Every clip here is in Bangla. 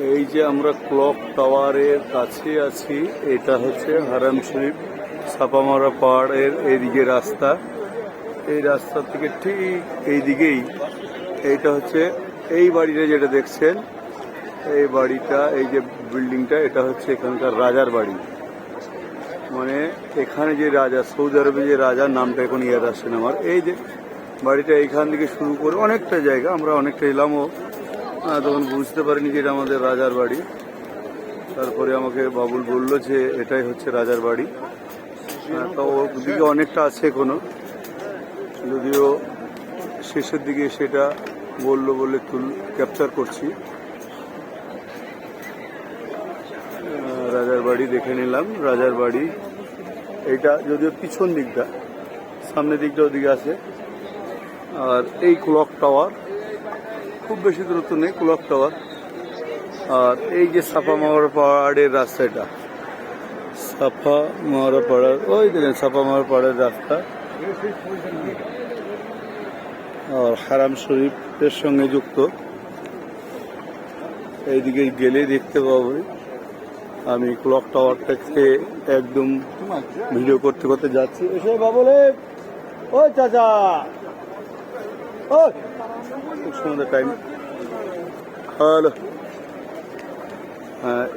এই যে আমরা ক্লক টাওয়ারের কাছে আছি, এটা হচ্ছে হারাম শরীফ ছাপামারা পাহাড়ের এইদিকে রাস্তা। এই রাস্তা থেকে ঠিক এইদিকেই এইটা হচ্ছে এই বাড়িটা যেটা দেখছেন, এই বাড়িটা, এই যে বিল্ডিংটা, এটা হচ্ছে এখানকার রাজার বাড়ি। মানে এখানে যে রাজা, সৌদি আরবে যে রাজার নামটা এখন ইয়াদ আসছে না আমার। এই যে বাড়িটা এইখান থেকে শুরু করে অনেকটা জায়গা, আমরা অনেকটা এলামও, তখন বুঝতে পারিনি যে এটা আমাদের রাজার বাড়ি। তারপরে আমাকে বাবুল বললো যে এটাই হচ্ছে রাজার বাড়ি। তো ওদিকে অনেকটা আছে এখনো, যদিও শেষের দিকে সেটা বললো বলে ক্যাপচার করছি। রাজার বাড়ি দেখে নিলাম, রাজার বাড়ি এইটা, যদিও পিছন দিকটা, সামনের দিকটা ওদিকে আছে। আর এই ক্লক টাওয়ার, খুব বেশি দূরত্ব নেই ক্লক টাওয়ার। আর এই যে সাফা মাওয়ারা পাহাড়ের রাস্তাটা, সাফা মাওয়ারা পাহাড়, ওই দেখেন সাফা মাওয়ারা পাহাড়ের রাস্তা। আর হারাম শরীফের সঙ্গে যুক্ত। এইদিকে গেলে দেখতে পাবো। আমি ক্লক টাওয়ার থেকে একদম ভিডিও করতে করতে যাচ্ছি। এসে বাবলে, ওই চাচা, খুব সুন্দর টাইম। হ্যালো,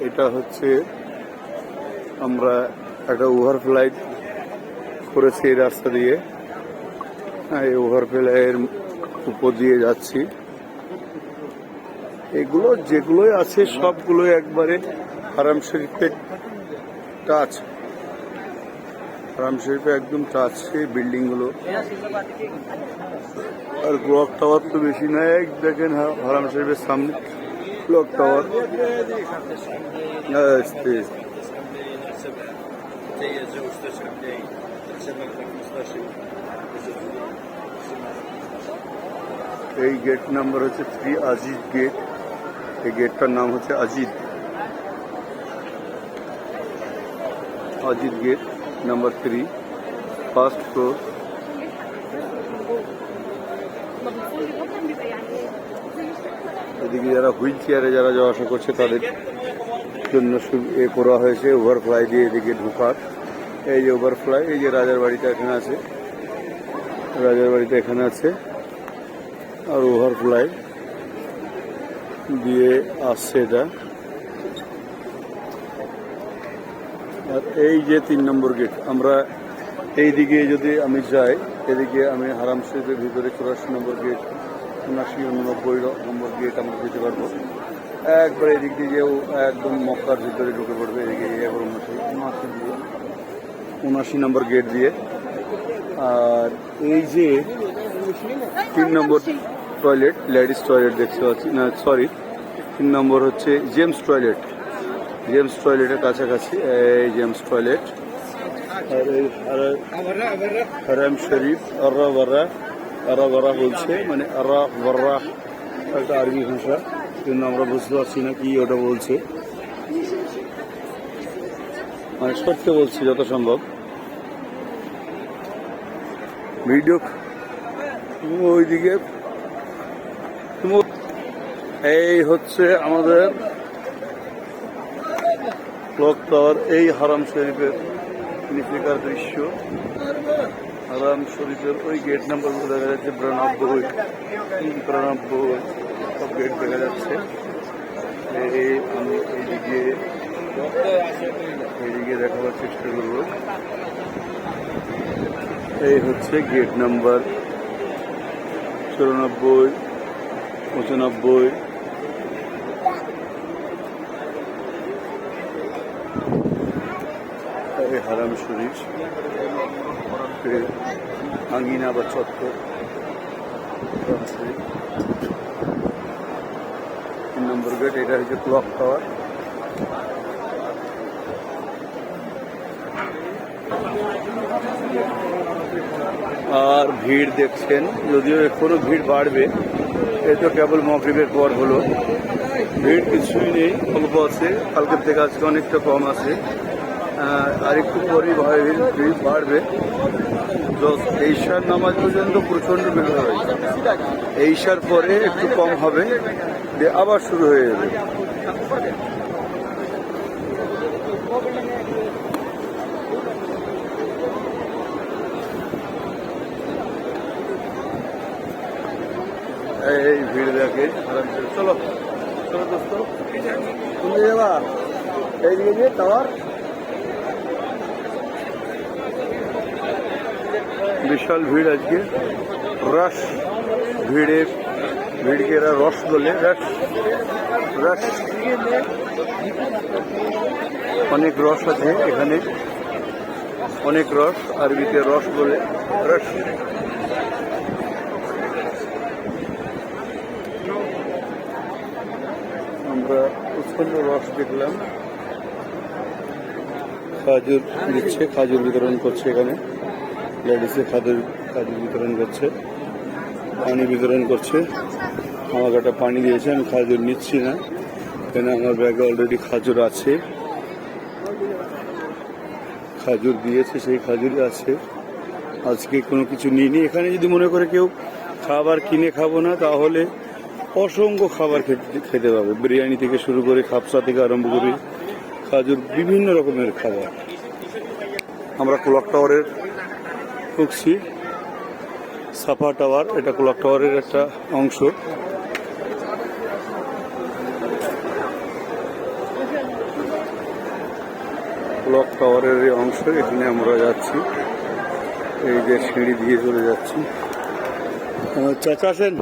এটা হচ্ছে আমরা একটা ওভারফ্লাইট করেছি এই রাস্তা দিয়ে। এই ওভারফ্লাইয়ের উপর দিয়ে যাচ্ছি। এগুলো যেগুলোই আছে সবগুলোই একবারে হারাম শরীফের টাচ, হারাম শরীফে একদম টাচ এই বিল্ডিং গুলো। আর ক্লক টাওয়ার তো বেশি নাই, দেখেন হারাম শরীফের সামনে ক্লক টাওয়ার। এই গেট নাম্বার হচ্ছে 3 আজিদ গেট। এই গেটটার নাম হচ্ছে আজিদ গেট নাম্বার 3, ফার্স্ট ফ্লোর। এদিকে যারা হুইল চেয়ারে যারা যাওয়া আসা করছে তাদের জন্য এ করা হয়েছে ওভারফ্লাই দিয়ে এদিকে ঢোকার। এই যে ওভারফ্লাই, এই যে রাজার বাড়িটা এখানে আছে, রাজার বাড়িটা এখানে আছে। আর ওভারফ্লাই দিয়ে আসছে এটা। আর এই যে 3 নম্বর গেট, আমরা এই দিকে যদি আমি যাই, এদিকে আমি হারাম শরীফের ভিতরে 84 নম্বর গেট, 79-90 নম্বর গেট আমরা যেতে পারবো। একবার এদিক দিয়ে একদম মক্কার ভিতরে ঢুকে পড়বে, এদিকে 79 নম্বর গেট দিয়ে। আর এই যে 3 নম্বর টয়লেট, লেডিস টয়লেট দেখতে পাচ্ছি, না সরি, 3 নম্বর হচ্ছে জেমস টয়লেট, জেমস টয়লেটের কাছাকাছি এই জেমস টয়লেট। আর এই হারাম শরীফ আরা বারা বলছে, মানে আরা বারা একটা আরবি ভাষা, কিন্তু আমরা বুঝতে পারছি না কি ওটা বলছে। মানে সত্য বলছি যত সম্ভব। ভিডিও ওইদিকে এই হচ্ছে আমাদের ক্লক টাওয়ার। এই হারাম শরীফের নিচেকার দৃশ্য। হারাম শরীফের ওই গেট নাম্বারগুলো দেখা যাচ্ছে 92, 93, সব গেট দেখা যাচ্ছে। আমি এইদিকে দেখাবার চেষ্টা করব। এই হচ্ছে গেট নাম্বার 94, 95। এই হারাম শরীফ আঙ্গিনা বা চত্বর। 3 নম্বর গেট, এটা হচ্ছে ক্লক টাওয়ার। আর ভিড় দেখছেন, যদিও এখনো ভিড় বাড়বে, এই তো কেবল মাগরিবের পর হলো। ভিড় কিছুই নেই, অল্প আছে, কালকের থেকে আজকে অনেকটা কম আছে। আর একটু পরেই ভিড় বাড়বে। ঈশার নামাজ পর্যন্ত প্রচণ্ড ভিড় হয়, ঈশার পরে একটু কম হবে, দিয়ে আবার শুরু হয়ে যাবে। এইদিকে হারাম শরীফ। চলো চলো দোস্ত, কোন যাবা? এইদিকে যে টাওয়ার, বিশাল ভিড় আজকে, রশ ভিড়কে এরা রস বলে, রস অনেক রস আছে এখানে, অনেক রস, আরবিতে রস বলে, রস। আমরা প্রচন্ড রস দেখলাম, খাজুর দিচ্ছে, খাজুর বিতরণ করছে এখানে, লেডিসে খাজুর বিতরণ করছে, পানি বিতরণ করছে। আমাকে একটা পানি দিয়েছে, আমি খাজুর নিচ্ছি না, কেন আমার ব্যাগে অলরেডি খাজুর আছে, খাজুর দিয়েছে, সেই খাজুরই আছে। আজকে কোনো কিছু নিইনি। এখানে যদি মনে করে কেউ খাবার কিনে খাবো না, তাহলে অসংখ্য খাবার খেতে পাবে, বিরিয়ানি থেকে শুরু করে খাপসা থেকে আরম্ভ করে খাজুর, বিভিন্ন রকমের খাবার। আমরা ক্লক টাওয়ারের ঢুকছি, সাফা টাওয়ার, এটা ক্লক টাওয়ারের একটা অংশ। ক্লক টাওয়ারের এই অংশ, এখানে আমরা যাচ্ছি, এই যে সিঁড়ি দিয়ে চলে যাচ্ছি। চাচা আছেন,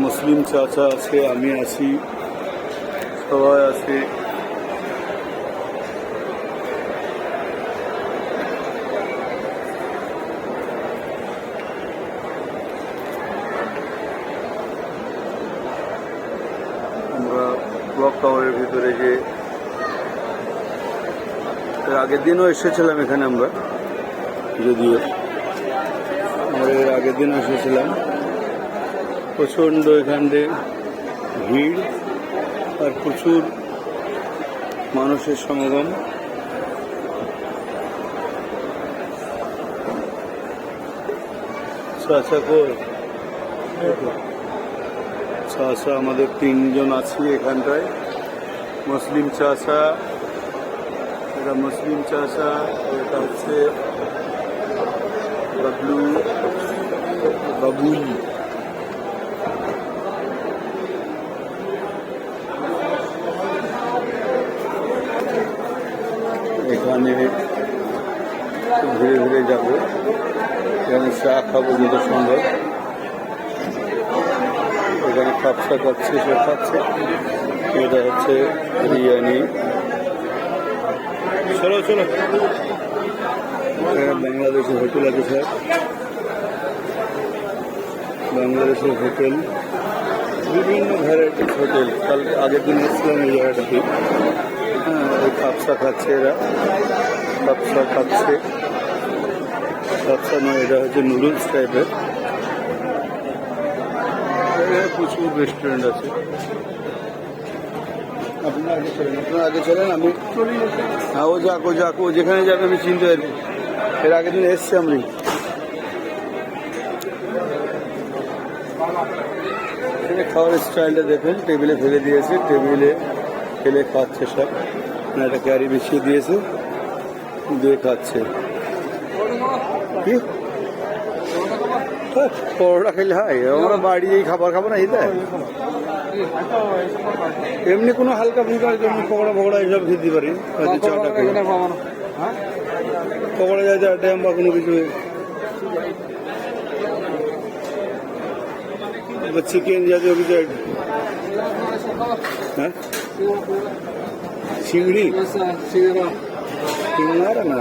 মুসলিম চাচা আছে, আমি আছি, সবাই আছে। আমরা ক্লক টাওয়ারের ভিতরে যে এর আগের দিনও এসেছিলাম এখানে, আমরা যদিও আমরা এর আগের দিনও এসেছিলাম, প্রচণ্ড এখানে ভিড় আর প্রচুর মানুষের সমাগম। চাচা আমাদের 3 জন আছি এখানটায়, মুসলিম চাচা, এটা মুসলিম চাচা, এটা হচ্ছে বাবুল। এখানে ধীরে ধীরে যাবো, এখানে চা খাবো যত সম্ভব। এখানে খাপসা খাচ্ছে, সে খাচ্ছে, এটা হচ্ছে বিরিয়ানি। চলো চলো, বাংলাদেশের হোটেল আছে স্যার, বাংলাদেশের হোটেল, বিভিন্ন ভ্যারাইটিস হোটেল। কালকে আগের দিন এসেছিলাম এই জায়গাটাতে। হ্যাঁ, ওই খাপসা খাচ্ছে এরা, খাপসা খাচ্ছে, খাপসা নয়, এটা হচ্ছে নুডলস টাইপের। প্রচুর রেস্টুরেন্ট আছে। আপনার আগে চলেন, আমি চলি। হ্যাঁ, ও যাক, ও যেখানে যাবে আমি চিনতে পারবো। এর আগের দিন এসছি আমি। খাওয়ার স্টাইলটা দেখুন, টেবিলে ফেলে দিয়েছে, টেবিলে ফেলে খাচ্ছে সব, একটা ক্যারি বিছিয়ে দিয়েছে, দিয়ে খাচ্ছে। কি পরোটা খেলে হয়? আমরা বাড়ি এই খাবার খাবো না, এটা এমনি কোনো হালকা ফুলকার জন্য পকোড়া এইসব খেতে পারি, পকোড়া যায় ড্যাম বা কোনো কিছু, চিকেন জাতীয় কিছু। হ্যাঁ, চিংড়ি চিংড়া না,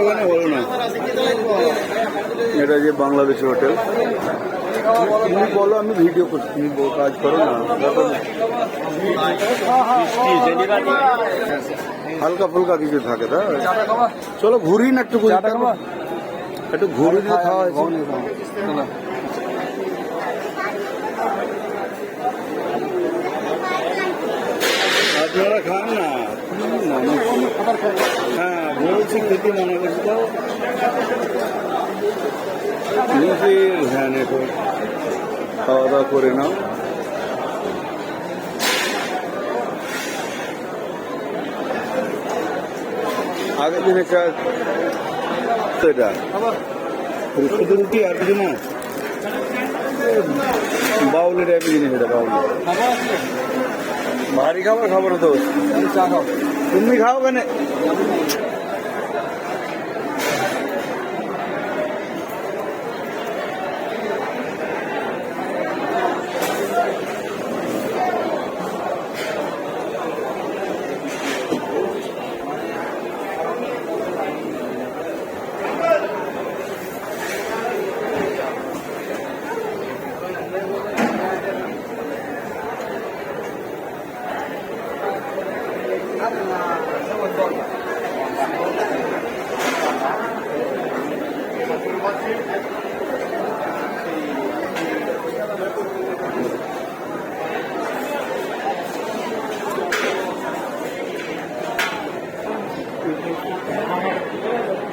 ওখানে হলো না। এটা যে বাংলাদেশি হোটেল, তুমি বলো, আমি ভিডিও করছি, তুমি কাজ করো না। হালকা ফুলকা কিছু থাকে, তা চলো ঘুরি না, একটু ঘুরি দিয়ে খাওয়া হয়েছে। আপনারা খান না, হ্যাঁ বলছি, খেতে মনে করছি তো নিজের ধ্যান, এখন খাওয়া দাওয়া করে নাও। আগের দিন একটা তো এটা শুধু রুটি আর কিছু না, বাউলি টাইপের জিনিস এটা, বাউলি ভারী খাবার খাবো না তো, তুমি খাও কেন?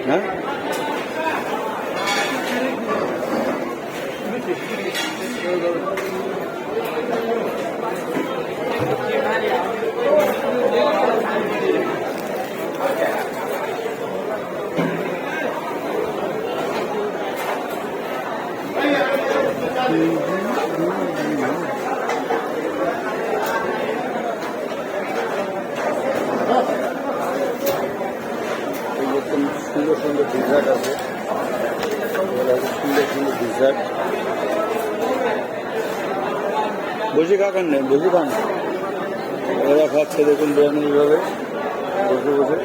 হ্যাঁ সুন্দর সুন্দর ডিজার্ট আছে, সুন্দর সুন্দর ডিজার্ট। বসে খান নেই, বসে খান, ওরা খাচ্ছে দেখুন বিরিয়ানি এইভাবে বসে বসে।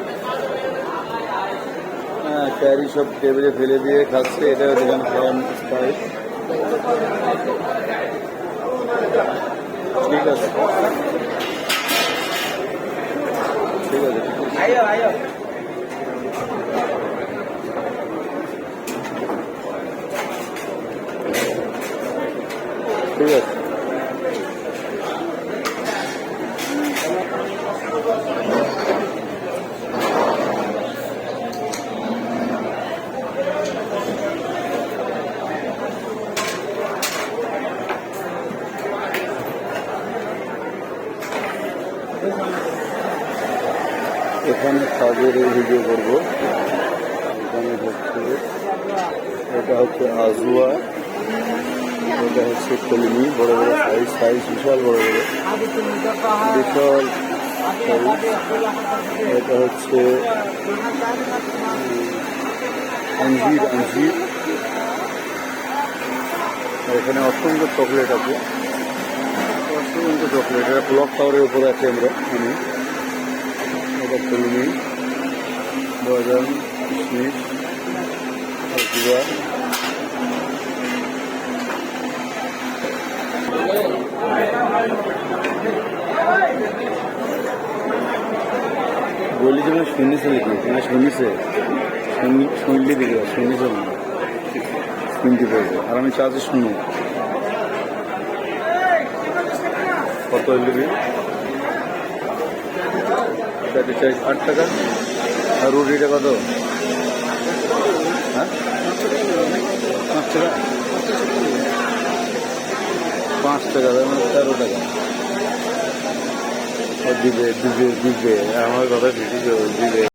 হ্যাঁ, ক্যারি সব টেবিলে ফেলে দিয়ে খাচ্ছে, এটা দেখুন খাওয়ার স্টাইল। ঠিক আছে, ঠিক আছে, ঠিক আছে। এখানে কাজের ভিডিও করবো। এখানে হচ্ছে, এটা হচ্ছে আজুয়া, এটা হচ্ছে কলমি, বড় বড় সাইজ, সাইজ বিশাল বড় বড়, বিশাল। এটা হচ্ছে আঞ্জির, আঞ্জির। এখানে অসংখ্য চকলেট আছে, অসংখ্য চকলেট। এটা ক্লক টাওয়ারের উপরে আছে আমি। এটা কলমি, বাদাম, কিশমিশ, আজুয়া। বলি যে শুনেছে নাকি, শুনেছে, শুনলি দেখে শুনেছে না, শুনতে পারবে। আর আমি চার্জে শুনো কত নেবে, 8 টাকা। আর রুটিটা কত? হ্যাঁ, 5 টাকা, 5 টাকা, 13 টাকা দিবে, দিবে, দিবে। আমার কথা দিবে, দিবে।